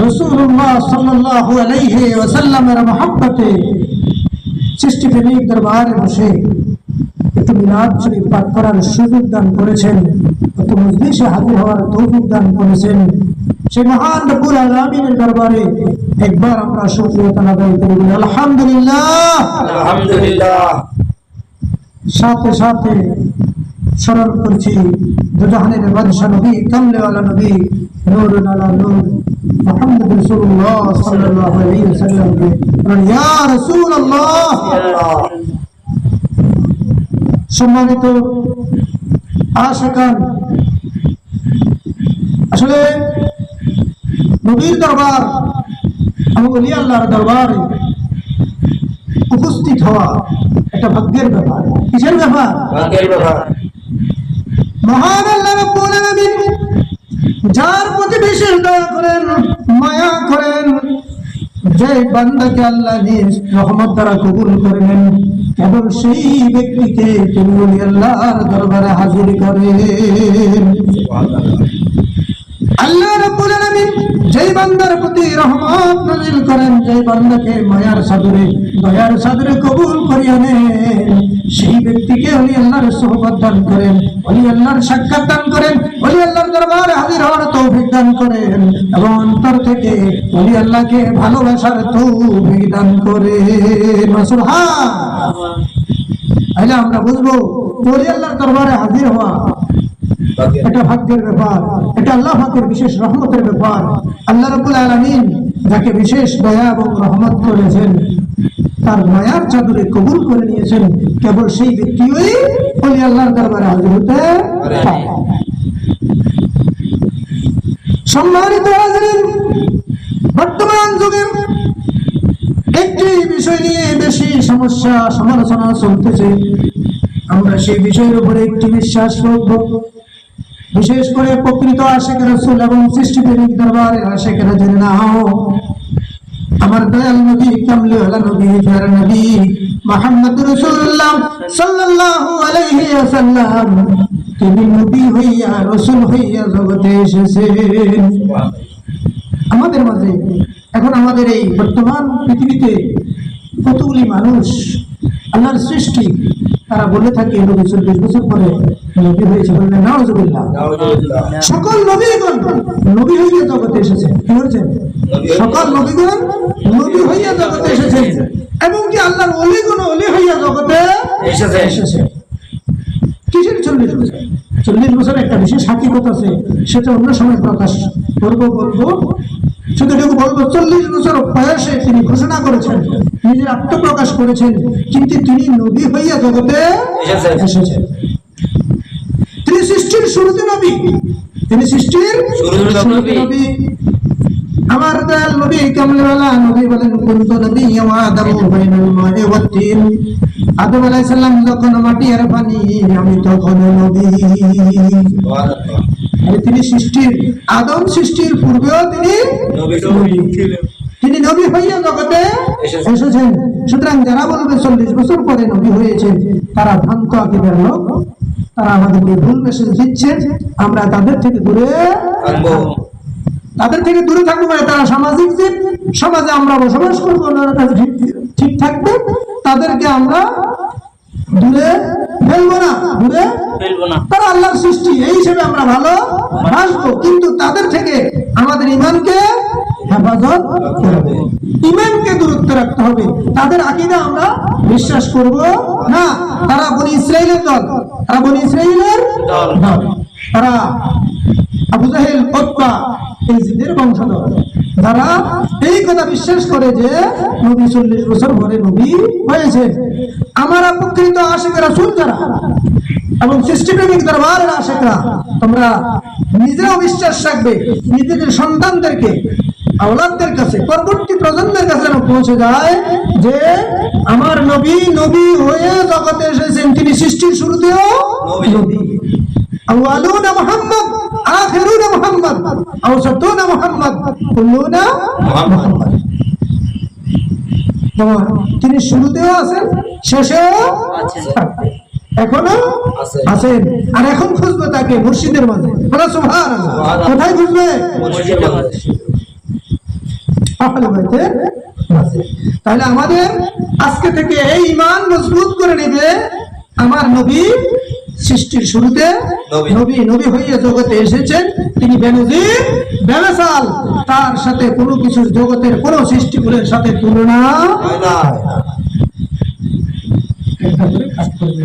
রাসূলুল্লাহ সাল্লাল্লাহু আলাইহি ওয়াসাল্লামের মহব্বতে সৃষ্টি প্রেমিক দরবারে বসে একটু মিলাদ শরীফ পাঠ করার সুযোগ দান করেছেন, কত মজলিসে হাজির হওয়ার তৌফিক দান করেছেন। সেই মহান রব্বুল আলামিনের দরবারে একবার আমরা শুকরিয়া আদায় করি, আলহামদুলিল্লাহ। আলহামদুলিল্লাহ। সাথে সাথে স্মরণ করছি দুজাহানের বাদশা নবী, কামলেওয়ালা নবী, নূরুল আলা নূর মুহাম্মদ রাসূলুল্লাহ সাল্লাল্লাহু আলাইহি ওয়াসাল্লামকে, ইয়া রাসূলুল্লাহ। সম্মানিত আশিকান, আসলে নবীর দরবার এবং ওলি আল্লাহর দরবারে উপস্থিত হওয়া একটা ভাগ্যের ব্যাপার। কিসের ব্যাপার? ভাগ্যের ব্যাপার। মহান আল্লাহ রাব্বুল আলামিন যার প্রতি বিশেষ দয়া করেন, মায়া করেন, যে বান্দাকে আল্লাহ নিজ রহমত দ্বারা কবুল করেন, কেবল সেই ব্যক্তিকে তিনি ওলি আল্লাহর দরবারে হাজির করেন। আল্লাহ রাব্বুল আলামিন যেই বান্দার প্রতি রহমত নাযিল করেন, যেই বান্দাকে মায়ার সাদরে, দয়ার সাদরে কবুল করিয়া নেন, সেই ব্যক্তিকে ওলি আল্লাহর সুহবত দান করেন, ওলি আল্লাহর সাক্ষাৎ দান করেন, ওলি আল্লাহর দরবারে হাজির হওয়ার তৌফিক দান করেন এবং অন্তর থেকে ওলি আল্লাহকে ভালোবাসার তৌফিক দান করেন। সুবহান। তাহলে আমরা বুঝবো ওলি আল্লাহর দরবারে হাজির হওয়া এটা ভাগ্যের ব্যাপার, এটা আল্লাহ পাকের বিশেষ রহমতের ব্যাপার। আল্লাহ রাব্বুল আলামিন যাকে বিশেষ দয়া এবং রহমত করেছেন, তার মায়ার চাদরে কবুল করে নিয়েছেন, কেবল সেই ব্যক্তিই ওলি আল্লাহর দরবারে হাজির হতে পারে। সম্মানিত হাজিরিন, বর্তমান যুগে একটি বিষয় নিয়ে বেশি সমস্যা সমালোচনা চলতেছে। আমরা সেই বিষয়ের উপরে একটি বিশ্বাস রাখবো, বিশেষ করে প্রকৃত আশিক রাসূল এবং সৃষ্টিপ্রেমিক দরবারের আশিকেরা জেনে নাও, আমার দয়াল নবী, কামলিওয়ালা নবী, প্যারা নবী মুহাম্মদ রাসূলুল্লাহ সাল্লাল্লাহু আলাইহি ওয়াসাল্লাম তিনি নবী হইয়া, রাসূল হইয়া জগতে এসেছেন। আমাদের মাঝে এখন আমাদের এই বর্তমান পৃথিবীতে কতগুলি মানুষ আল্লাহর সৃষ্টি, তারা বলে থাকে নবী 40 বছর পরে নবী হয়েছে, বললেন নাউজুবিল্লাহ। সকল নবীগণ নবী হইয়া জগতে এসেছেন। কি হয়েছেন? সকল নবীগণ নবী হইয়া জগতে এসেছেন এবং কি আল্লাহর ওলিগণ ওলি হইয়া জগতে এসেছে। কিসের 40 বছর? 40 বছর একটা বিশেষ হাকিকত আছে, সেটা অন্য সময় প্রকাশ বলবো। শুধু বলবো 40 বছর বয়সে তিনি ঘোষণা করেছেন, নিজের আত্মপ্রকাশ করেছেন, কিন্তু তিনি নবী হইয়া জগতে এসেছেন। তিনি সৃষ্টির শুরুতে নবী, তিনি সৃষ্টির শুরুতে নবী। আমার দয়াল নবী, কামলিওয়ালা নবী বলেন, কুনতু নবিয়্যান ওয়া আদামু বাইনাল মা'i ওয়াত তিন। আদম আলাইহিস সালাম যখন মাটি আর পানি, আমি তখন নবী। তিনি সৃষ্টির, আদম সৃষ্টির পূর্বেও তিনি নবী ছিলেন, তিনি নবী হইয়া জগতে এসেছেন। সুতরাং যারা বলবে 40 বছর পরে নবী হয়েছেন, তারা ভ্রান্ত আকীদার লোক, তারা আমাদেরকে ভুল মেসেজ দিচ্ছে। আমরা তাদের থেকে দূরে থাকবো, তাদের থেকে দূরে থাকবো। মানে তারা সামাজিক জীব, সমাজে আমরা বসবাস করবো, ঠিক থাকবে, তাদেরকে আমরা দূরে ফেলবো না, দূরে ফেলবো না। তারা আল্লাহর সৃষ্টি, এই হিসেবে আমরা ভালো বাসবো, কিন্তু তাদের থেকে আমাদের ঈমানকে হেফাজত করতে হবে, ঈমানকে দূরত্ব রাখতে হবে। তাদের আকীদা আমরা বিশ্বাস করব না। তারা বনি ইসরাইলের দল, তারা বনি ইসরাইলের দল, তারা আবু জাহেল, উতবা, এই জিদের বংশধর, যারা এই কথা বিশ্বাস করে যে নবী 40 বছর পরে নবী হয়েছে। আমার প্রকৃত আশিক রাসূল যারা এবং সৃষ্টিপ্রেমিক দরবারের আশিকরা, তোমরা নিজেরাও বিশ্বাস রাখবে, নিজেদের সন্তানদেরকে, আওলাদদের কাছে, পরবর্তী প্রজন্মের কাছে যেন পৌঁছে যায় যে আমার নবী নবী হয়ে জগতে এসেছেন, তিনি সৃষ্টির শুরুতেও নবী। আউয়ালুনা মুহাম্মদ, আখিরুনা মুহাম্মদ, আওসাতুনা মুহাম্মদ, কুল্লুনা মুহাম্মদ। তিনি শুরুতেও আছেন, শেষেও আছেন, এখনো আছেন। আর এখন খুঁজবে তাকে মুর্শিদের মাঝে। সুবহানাল্লাহ। কোথায় খুঁজবে? মুর্শিদের মাঝে। আহলে বাইতের মাঝে। তাহলে আমাদের আজকে থেকে এই ঈমান মজবুত করে নেবে, আমার নবী সৃষ্টির শুরুতে নবী হইয়া জগতে এসেছেন, তিনি বেনজির বেমেসাল, তার সাথে কোনো কিছু জগতের কোনো সৃষ্টিগুলোর সাথে তুলনা হয় না। একটা করে কাজ করবে।